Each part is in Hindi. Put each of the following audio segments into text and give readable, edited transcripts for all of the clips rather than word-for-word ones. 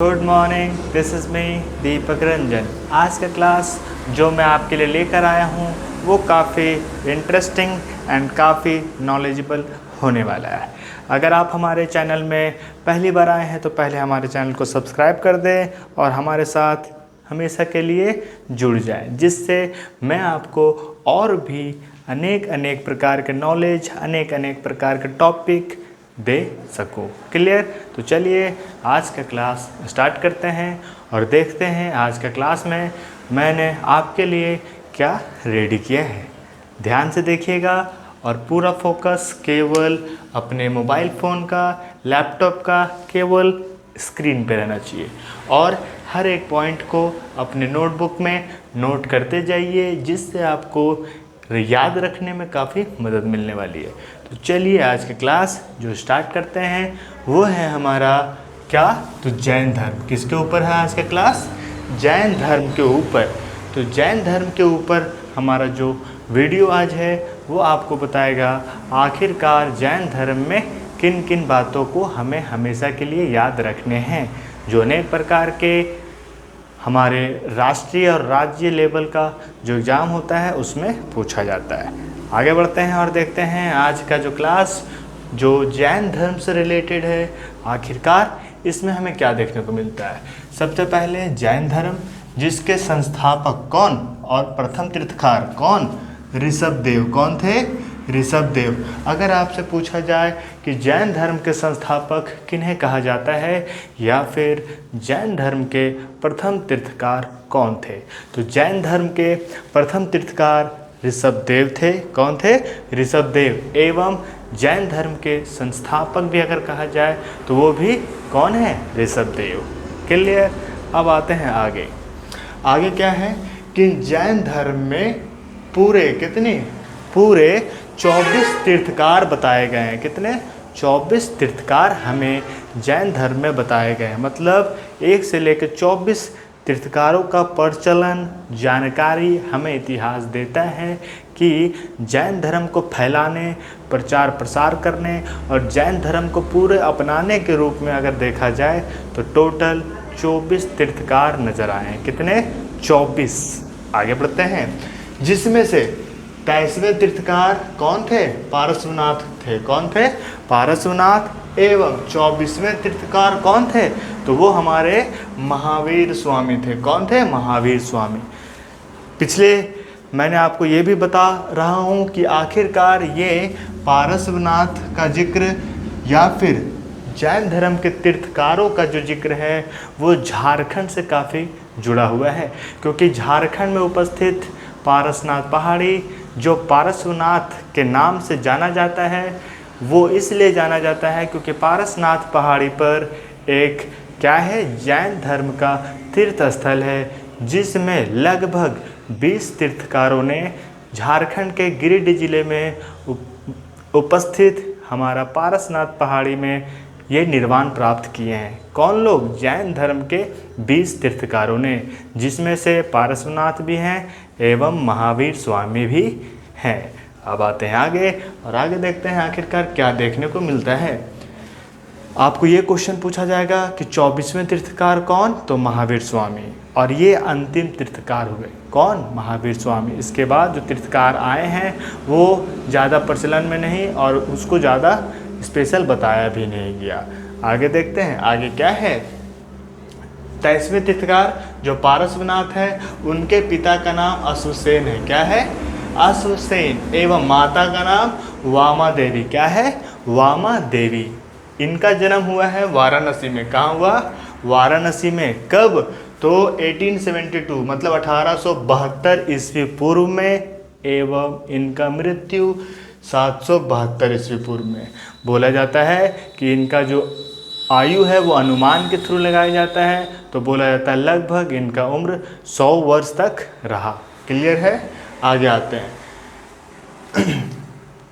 Good morning, this is me Deepak Ranjan. आज का क्लास जो मैं आपके लिए लेकर आया हूँ वो काफ़ी इंटरेस्टिंग एंड काफ़ी नॉलेजेबल होने वाला है। अगर आप हमारे चैनल में पहली बार आए हैं तो पहले हमारे चैनल को सब्सक्राइब कर दें और हमारे साथ हमेशा के लिए जुड़ जाएं, जिससे मैं आपको और भी अनेक अनेक प्रकार के नॉलेज, अनेक अनेक प्रकार के टॉपिक दे सकूं। क्लियर? तो चलिए आज का क्लास स्टार्ट करते हैं और देखते हैं आज का क्लास में मैंने आपके लिए क्या रेडी किया है। ध्यान से देखिएगा और पूरा फोकस केवल अपने मोबाइल फ़ोन का, लैपटॉप का केवल स्क्रीन पे रहना चाहिए और हर एक पॉइंट को अपने नोटबुक में नोट करते जाइए, जिससे आपको याद रखने में काफ़ी मदद मिलने वाली है। तो चलिए आज की क्लास जो स्टार्ट करते हैं वो है हमारा क्या, तो जैन धर्म। किसके ऊपर है आज का क्लास? जैन धर्म के ऊपर। तो जैन धर्म के ऊपर हमारा जो वीडियो आज है वो आपको बताएगा आखिरकार जैन धर्म में किन किन बातों को हमें हमेशा के लिए याद रखने हैं, जो अनेक प्रकार के हमारे राष्ट्रीय और राज्य लेवल का जो एग्ज़ाम होता है उसमें पूछा जाता है। आगे बढ़ते हैं और देखते हैं आज का जो क्लास जो जैन धर्म से रिलेटेड है, आखिरकार इसमें हमें क्या देखने को मिलता है। सबसे पहले जैन धर्म, जिसके संस्थापक कौन और प्रथम तीर्थकार कौन? ऋषभदेव। कौन थे? ऋषभदेव। अगर आपसे पूछा जाए कि जैन धर्म के संस्थापक किन्हें कहा जाता है या फिर जैन धर्म के प्रथम तीर्थकार कौन थे, तो जैन धर्म के प्रथम तीर्थकार ऋषभदेव थे। कौन थे? ऋषभदेव। एवं जैन धर्म के संस्थापक भी अगर कहा जाए तो वो भी कौन है? ऋषभदेव। क्लियर? अब आते हैं आगे। आगे क्या है कि जैन धर्म में पूरे कितने 24 तीर्थकार बताए गए हैं। कितने? 24 तीर्थकार हमें जैन धर्म में बताए गए हैं। मतलब 1 से लेकर 24 तीर्थकारों का प्रचलन, जानकारी हमें इतिहास देता है कि जैन धर्म को फैलाने, प्रचार प्रसार करने और जैन धर्म को पूरे अपनाने के रूप में अगर देखा जाए तो टोटल 24 तीर्थकार नजर आए हैं। कितने? 24। आगे बढ़ते हैं, जिसमें से 23वें तीर्थकार कौन थे? पारसवनाथ थे। कौन थे? पारसवनाथ। एवं 24वें तीर्थकार कौन थे? तो वो हमारे महावीर स्वामी थे। कौन थे? महावीर स्वामी। पिछले मैंने आपको ये भी बता रहा हूँ कि आखिरकार ये पारसवनाथ का जिक्र या फिर जैन धर्म के तीर्थकारों का जो जिक्र है वो झारखंड से काफ़ी जुड़ा हुआ है, क्योंकि झारखंड में उपस्थित पारसनाथ पहाड़ी जो पारसवनाथ के नाम से जाना जाता है, वो इसलिए जाना जाता है क्योंकि पारसनाथ पहाड़ी पर एक क्या है, जैन धर्म का तीर्थ स्थल है, जिसमें लगभग 20 तीर्थकारों ने झारखंड के गिरिडीह जिले में उपस्थित हमारा पारसनाथ पहाड़ी में ये निर्वाण प्राप्त किए हैं। कौन लोग? जैन धर्म के 20 तीर्थकारों ने, जिसमें से पारसवनाथ भी हैं एवं महावीर स्वामी भी हैं। अब आते हैं आगे और आगे देखते हैं आखिरकार क्या देखने को मिलता है। आपको ये क्वेश्चन पूछा जाएगा कि 24वें तीर्थकार कौन? तो महावीर स्वामी। और ये अंतिम तीर्थकार हुए। कौन? महावीर स्वामी। इसके बाद जो तीर्थकार आए हैं वो ज़्यादा प्रचलन में नहीं और उसको ज़्यादा स्पेशल बताया भी नहीं गया। आगे देखते हैं आगे क्या है। 23वें तीर्थकार जो पारसवनाथ है, उनके पिता का नाम अश्वसेन है। क्या है? अश्वसेन। एवं माता का नाम वामा देवी। क्या है? वामा देवी। इनका जन्म हुआ है वाराणसी में। कहाँ हुआ? वाराणसी में। कब? तो 1872 मतलब 1872 ईस्वी पूर्व में। एवं इनका मृत्यु 772 ईस्वी पूर्व में। बोला जाता है कि इनका जो आयु है वो अनुमान के थ्रू लगाया जाता है, तो बोला जाता है लगभग इनका उम्र 100 वर्ष तक रहा। क्लियर है? आगे आते हैं।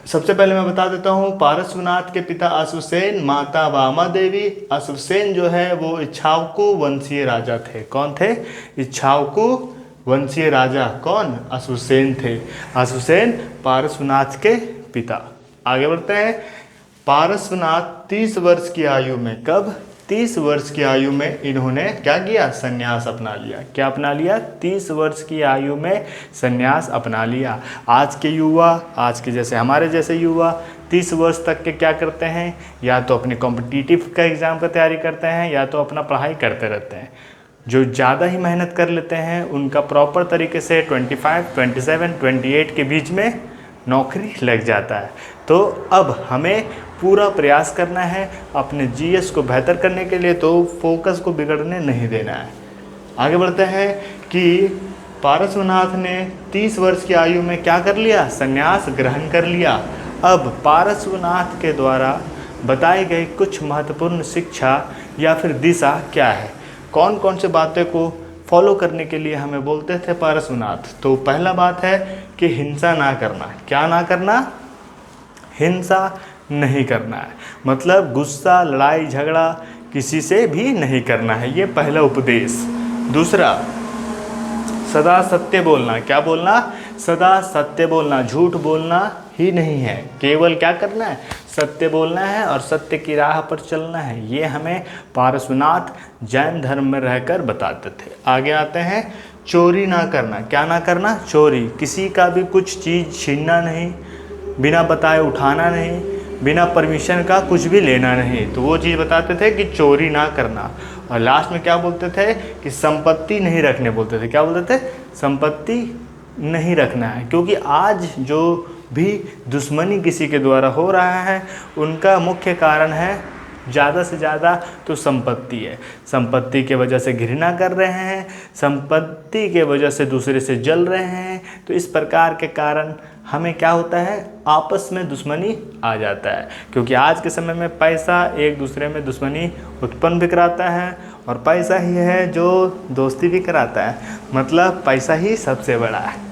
सबसे पहले मैं बता देता हूँ, पारसवनाथ के पिता अश्वसेन, माता वामा देवी। अश्वसेन जो है वो इक्ष्वाकु वंशीय राजा थे। कौन थे? इक्ष्वाकु वंशीय राजा। कौन? अश्वसेन थे। अश्वसेन पारसवनाथ के पिता। आगे बढ़ते हैं। पारसवनाथ 30 वर्ष की आयु में, कब? 30 वर्ष की आयु में इन्होंने क्या किया? संन्यास अपना लिया। क्या अपना लिया? 30 वर्ष की आयु में संन्यास अपना लिया। आज के युवा, आज के जैसे हमारे जैसे युवा 30 वर्ष तक के क्या करते हैं? या तो अपने कॉम्पिटिटिव का एग्ज़ाम का तैयारी करते हैं या तो अपना पढ़ाई करते रहते हैं। जो ज़्यादा ही मेहनत कर लेते हैं उनका प्रॉपर तरीके से 25, 27, 28 के बीच में नौकरी लग जाता है। तो अब हमें पूरा प्रयास करना है अपने जीएस को बेहतर करने के लिए, तो फोकस को बिगड़ने नहीं देना है। आगे बढ़ते हैं कि पारसवनाथ ने 30 वर्ष की आयु में क्या कर लिया? संन्यास ग्रहण कर लिया। अब पारसवनाथ के द्वारा बताई गई कुछ महत्वपूर्ण शिक्षा या फिर दिशा क्या है? कौन कौन से बातें को फॉलो करने के लिए हमें बोलते थे पारसवनाथ? तो पहला बात है कि हिंसा ना करना। क्या ना करना? हिंसा नहीं करना है, मतलब गुस्सा, लड़ाई झगड़ा किसी से भी नहीं करना है, ये पहला उपदेश। दूसरा, सदा सत्य बोलना। क्या बोलना? सदा सत्य बोलना, झूठ बोलना ही नहीं है, केवल क्या करना है? सत्य बोलना है और सत्य की राह पर चलना है। ये हमें पारसवनाथ जैन धर्म में रहकर बताते थे। आगे आते हैं, चोरी ना करना। क्या ना करना? चोरी। किसी का भी कुछ चीज़ छीनना नहीं, बिना बताए उठाना नहीं, बिना परमिशन का कुछ भी लेना नहीं। तो वो चीज़ बताते थे कि चोरी ना करना। और लास्ट में क्या बोलते थे? कि संपत्ति नहीं रखने बोलते थे। क्या बोलते थे? संपत्ति नहीं रखना है, क्योंकि आज जो भी दुश्मनी किसी के द्वारा हो रहा है उनका मुख्य कारण है ज़्यादा से ज़्यादा तो संपत्ति है। संपत्ति के वजह से घृणा कर रहे हैं, संपत्ति के वजह से दूसरे से जल रहे हैं। तो इस प्रकार के कारण हमें क्या होता है? आपस में दुश्मनी आ जाता है, क्योंकि आज के समय में पैसा एक दूसरे में दुश्मनी उत्पन्न भी कराता है और पैसा ही है जो दोस्ती भी कराता है। मतलब पैसा ही सबसे बड़ा है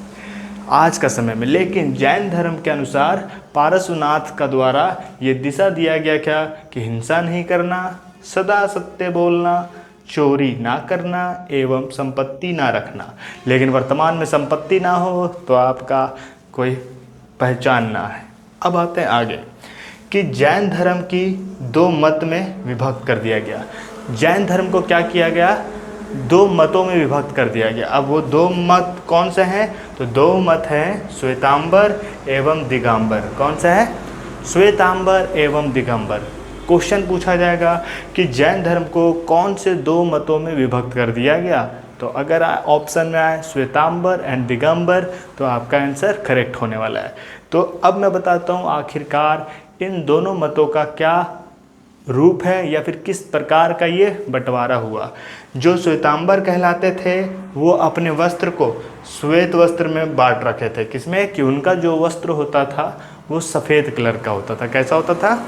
आज का समय में। लेकिन जैन धर्म के अनुसार पारसवनाथ का द्वारा ये दिशा दिया गया क्या? कि हिंसा नहीं करना, सदा सत्य बोलना, चोरी ना करना एवं संपत्ति ना रखना। लेकिन वर्तमान में संपत्ति ना हो तो आपका कोई पहचान ना है। अब आते हैं आगे कि जैन धर्म की 2 मत में विभक्त कर दिया गया। जैन धर्म को क्या किया गया? 2 मतों में विभक्त कर दिया गया। अब वो 2 मत कौन से हैं? तो 2 मत हैं, श्वेतांबर एवं दिगंबर। कौन सा है? श्वेतांबर एवं दिगंबर। क्वेश्चन पूछा जाएगा कि जैन धर्म को कौन से 2 मतों में विभक्त कर दिया गया? तो अगर ऑप्शन में आए श्वेतांबर एंड दिगंबर तो आपका आंसर करेक्ट होने वाला है। तो अब मैं बताता हूँ आखिरकार इन दोनों मतों का क्या रूप है या फिर किस प्रकार का ये बंटवारा हुआ। जो श्वेतांबर कहलाते थे वो अपने वस्त्र को श्वेत वस्त्र में बांट रखे थे। किसमें? कि उनका जो वस्त्र होता था वो सफ़ेद कलर का होता था। कैसा होता था?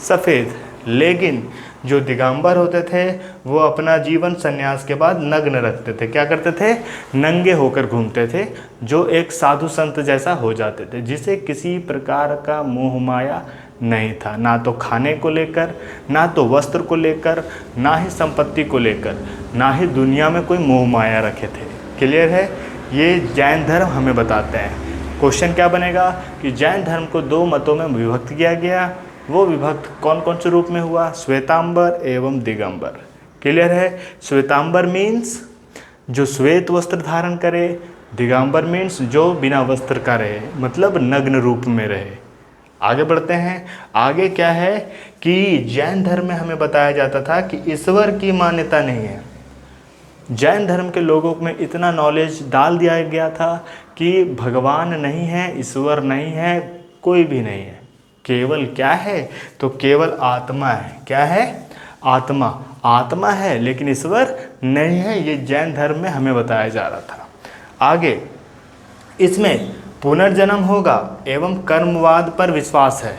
सफ़ेद। लेकिन जो दिगंबर होते थे वो अपना जीवन संन्यास के बाद नग्न रखते थे। क्या करते थे? नंगे होकर घूमते थे, जो एक साधु संत जैसा हो जाते थे, जिसे किसी प्रकार का मोह माया नहीं था, ना तो खाने को लेकर, ना तो वस्त्र को लेकर, ना ही संपत्ति को लेकर, ना ही दुनिया में कोई मोह माया रखे थे। क्लियर है? ये जैन धर्म हमें बताते हैं। क्वेश्चन क्या बनेगा कि जैन धर्म को 2 मतों में विभक्त किया गया। वो विभक्त कौन कौन से रूप में हुआ? श्वेतांबर एवं दिगंबर। क्लियर है? श्वेतांबर मीन्स जो श्वेत वस्त्र धारण करे, दिगंबर मीन्स जो बिना वस्त्र का रहे, मतलब नग्न रूप में रहे। आगे बढ़ते हैं। आगे क्या है कि जैन धर्म में हमें बताया जाता था कि ईश्वर की मान्यता नहीं है। जैन धर्म के लोगों में इतना नॉलेज डाल दिया गया था कि भगवान नहीं है, ईश्वर नहीं है, कोई भी नहीं है, केवल क्या है? तो केवल आत्मा है। क्या है? आत्मा। आत्मा है लेकिन ईश्वर नहीं है। ये जैन धर्म में हमें बताया जा रहा था। आगे इसमें पुनर्जन्म होगा एवं कर्मवाद पर विश्वास है।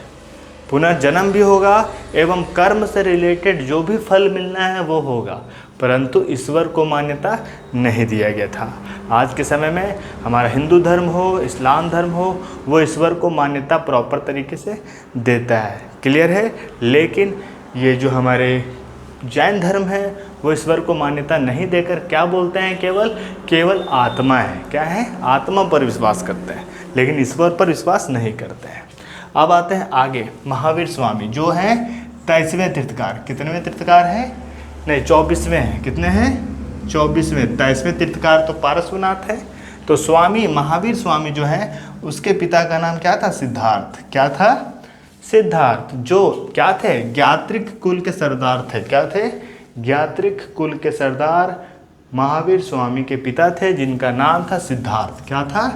पुनर्जन्म भी होगा एवं कर्म से रिलेटेड जो भी फल मिलना है वो होगा, परंतु ईश्वर को मान्यता नहीं दिया गया था। आज के समय में हमारा हिंदू धर्म हो, इस्लाम धर्म हो, वो ईश्वर को मान्यता प्रॉपर तरीके से देता है। क्लियर है? लेकिन ये जो हमारे जैन धर्म है वो ईश्वर को मान्यता नहीं देकर क्या बोलते हैं? केवल आत्मा है। क्या है? आत्मा पर विश्वास करते हैं, लेकिन ईश्वर पर विश्वास नहीं करते हैं। अब आते हैं आगे। महावीर स्वामी जो हैं 23वें तीर्थकार। कितनेवें तीर्थकार हैं? नहीं 24वें हैं, कितने हैं 24वें। 23वें तीर्थकार तो पार्श्वनाथ है। तो स्वामी महावीर स्वामी जो है उसके पिता का नाम क्या था, सिद्धार्थ। क्या था, सिद्धार्थ, जो क्या थे, ज्ञात्रिक कुल के सरदार थे। क्या थे, ज्ञात्रिक कुल के सरदार महावीर स्वामी के पिता थे जिनका नाम था सिद्धार्थ। क्या था,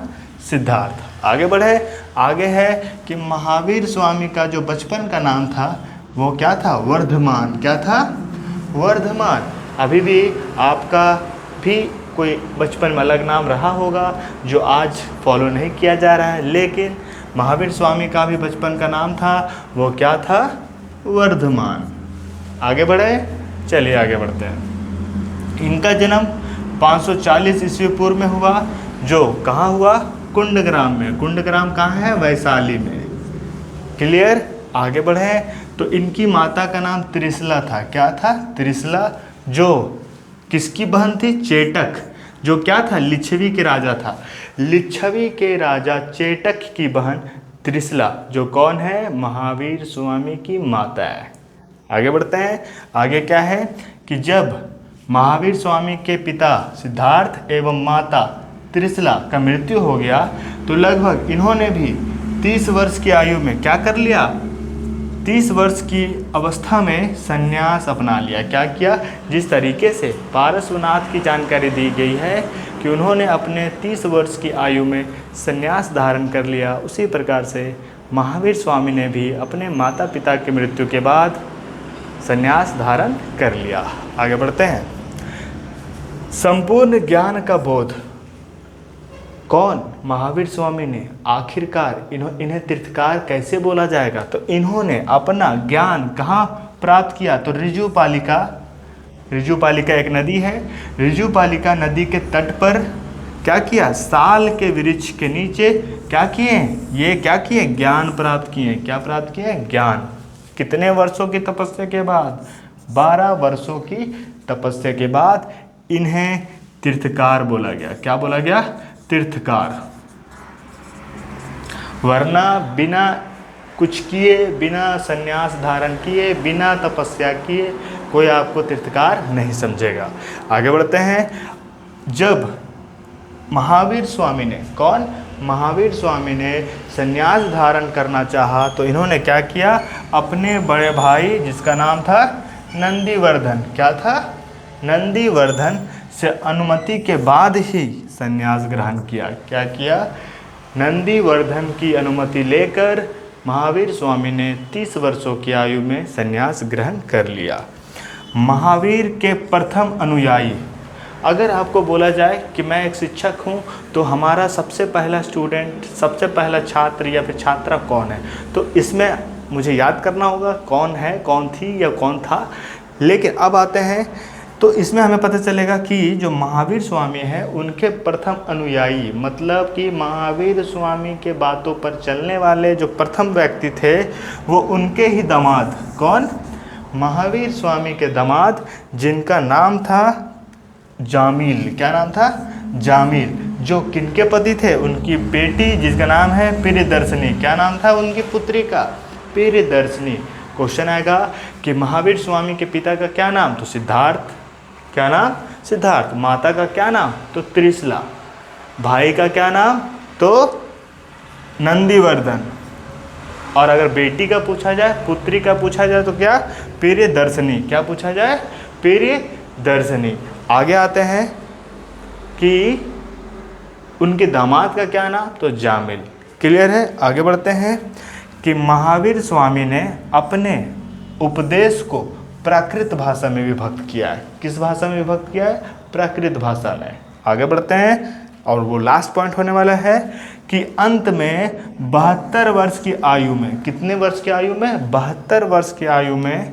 सिद्धार्थ। आगे बढ़े, आगे है कि महावीर स्वामी का जो बचपन का नाम था वो क्या था, वर्धमान। क्या था, वर्धमान। अभी भी आपका भी कोई बचपन में अलग नाम रहा होगा जो आज फॉलो नहीं किया जा रहा है, लेकिन महावीर स्वामी का भी बचपन का नाम था, वो क्या था, वर्धमान। आगे बढ़े, चलिए आगे बढ़ते हैं। इनका जन्म 540 ईस्वी पूर्व में हुआ, जो कहाँ हुआ, कुंडग्राम में। कुंडग्राम कहाँ है, वैशाली में। क्लियर, आगे बढ़े। तो इनकी माता का नाम त्रिशला था। क्या था, त्रिशला, जो किसकी बहन थी, चेटक, जो क्या था, लिच्छवी के राजा था। लिच्छवी के राजा चेटक की बहन त्रिशला, जो कौन है, महावीर स्वामी की माता है। आगे बढ़ते हैं। आगे क्या है कि जब महावीर स्वामी के पिता सिद्धार्थ एवं माता त्रिशला का मृत्यु हो गया तो लगभग इन्होंने भी 30 वर्ष की आयु में क्या कर लिया, 30 वर्ष की अवस्था में संन्यास अपना लिया। क्या किया, जिस तरीके से पार्श्वनाथ की जानकारी दी गई है कि उन्होंने अपने 30 वर्ष की आयु में संन्यास धारण कर लिया, उसी प्रकार से महावीर स्वामी ने भी अपने माता पिता की मृत्यु के बाद संन्यास धारण कर लिया। आगे बढ़ते हैं। संपूर्ण ज्ञान का बोध कौन, महावीर स्वामी ने। आखिरकार इन्हें तीर्थकार कैसे बोला जाएगा, तो इन्होंने अपना ज्ञान कहाँ प्राप्त किया, तो ऋजुपालिका। ऋजुपालिका एक नदी है, ऋजुपालिका नदी के तट पर क्या किया, साल के वृक्ष के नीचे क्या किए, ये क्या किए, ज्ञान प्राप्त किए। क्या प्राप्त किए, ज्ञान। कितने वर्षों की तपस्या के बाद, 12 वर्षों की तपस्या के बाद इन्हें तीर्थकार बोला गया। क्या बोला गया, तीर्थकार। वरना बिना कुछ किए, बिना संन्यास धारण किए, बिना तपस्या किए कोई आपको तीर्थकार नहीं समझेगा। आगे बढ़ते हैं। जब महावीर स्वामी ने, कौन, महावीर स्वामी ने संन्यास धारण करना चाहा तो इन्होंने क्या किया, अपने बड़े भाई जिसका नाम था नंदीवर्धन, क्या था, नंदीवर्धन से अनुमति के बाद ही संन्यास ग्रहण किया। क्या किया, नंदीवर्धन की अनुमति लेकर महावीर स्वामी ने 30 वर्षों की आयु में संन्यास ग्रहण कर लिया। महावीर के प्रथम अनुयायी, अगर आपको बोला जाए कि मैं एक शिक्षक हूं तो हमारा सबसे पहला स्टूडेंट, सबसे पहला छात्र या फिर छात्रा कौन है, तो इसमें मुझे याद करना होगा कौन है, कौन थी या कौन था। लेकिन अब आते हैं तो इसमें हमें पता चलेगा कि जो महावीर स्वामी हैं उनके प्रथम अनुयायी, मतलब कि महावीर स्वामी के बातों पर चलने वाले जो प्रथम व्यक्ति थे वो उनके ही दामाद, कौन, महावीर स्वामी के दामाद, जिनका नाम था जामिल। क्या नाम था, जामिल, जो किनके पति थे, उनकी बेटी जिसका नाम है प्रियदर्शनी। क्या नाम था उनकी पुत्री का, प्रियदर्शनी। क्वेश्चन आएगा कि महावीर स्वामी के पिता का क्या नाम, तो सिद्धार्थ। क्या नाम, सिद्धार्थ। माता का क्या नाम, तो त्रिशला। भाई का क्या नाम, तो नंदीवर्धन। और अगर बेटी का पूछा जाए, पुत्री का पूछा जाए तो क्या, प्रियदर्शनी। क्या पूछा जाए, प्रियदर्शनी। आगे आते हैं कि उनके दामाद का क्या नाम, तो जामिल। क्लियर है। आगे बढ़ते हैं कि महावीर स्वामी ने अपने उपदेश को प्राकृत भाषा में विभक्त किया है। किस भाषा में विभक्त किया है, प्राकृत भाषा में। आगे बढ़ते हैं और वो लास्ट पॉइंट होने वाला है कि अंत में 72 वर्ष की आयु में, कितने वर्ष की आयु में, 72 वर्ष की आयु में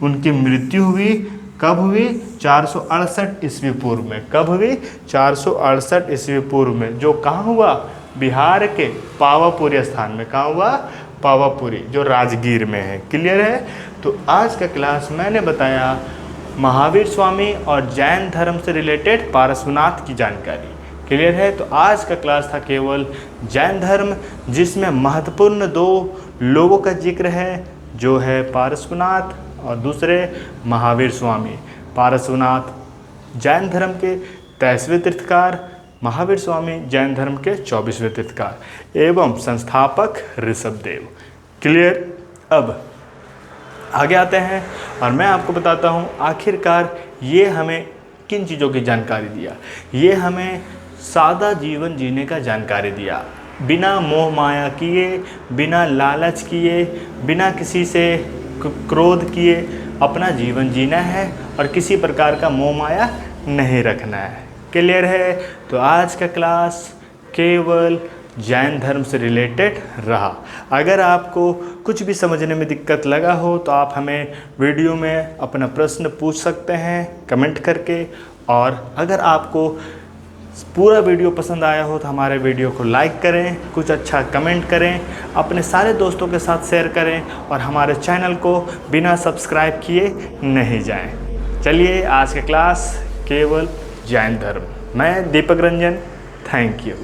उनकी मृत्यु हुई। कब हुई, 468 ईस्वी पूर्व में। कब हुई, 468 ईस्वी पूर्व में, जो कहाँ हुआ, बिहार के पावापुरी स्थान में। कहाँ हुआ, पावापुरी, जो राजगीर में है। क्लियर है। तो आज का क्लास मैंने बताया महावीर स्वामी और जैन धर्म से रिलेटेड पार्श्वनाथ की जानकारी। क्लियर है। तो आज का क्लास था केवल जैन धर्म, जिसमें महत्वपूर्ण 2 लोगों का जिक्र है, जो है पार्श्वनाथ और दूसरे महावीर स्वामी। पारसनाथ जैन धर्म के 23वें तीर्थकार, महावीर स्वामी जैन धर्म के 24वें तीर्थकार एवं संस्थापक ऋषभदेव। क्लियर। अब आगे आते हैं और मैं आपको बताता हूँ आखिरकार ये हमें किन चीज़ों की जानकारी दिया। ये हमें सादा जीवन जीने का जानकारी दिया, बिना मोह माया किए, बिना लालच किए, बिना किसी से क्रोध किए अपना जीवन जीना है और किसी प्रकार का मोह माया नहीं रखना है। क्लियर है। तो आज का क्लास केवल जैन धर्म से रिलेटेड रहा। अगर आपको कुछ भी समझने में दिक्कत लगा हो तो आप हमें वीडियो में अपना प्रश्न पूछ सकते हैं कमेंट करके, और अगर आपको पूरा वीडियो पसंद आया हो तो हमारे वीडियो को लाइक करें, कुछ अच्छा कमेंट करें, अपने सारे दोस्तों के साथ शेयर करें और हमारे चैनल को बिना सब्सक्राइब किए नहीं जाएं। चलिए आज का क्लास केवल जैन धर्म। मैं दीपक रंजन, थैंक यू।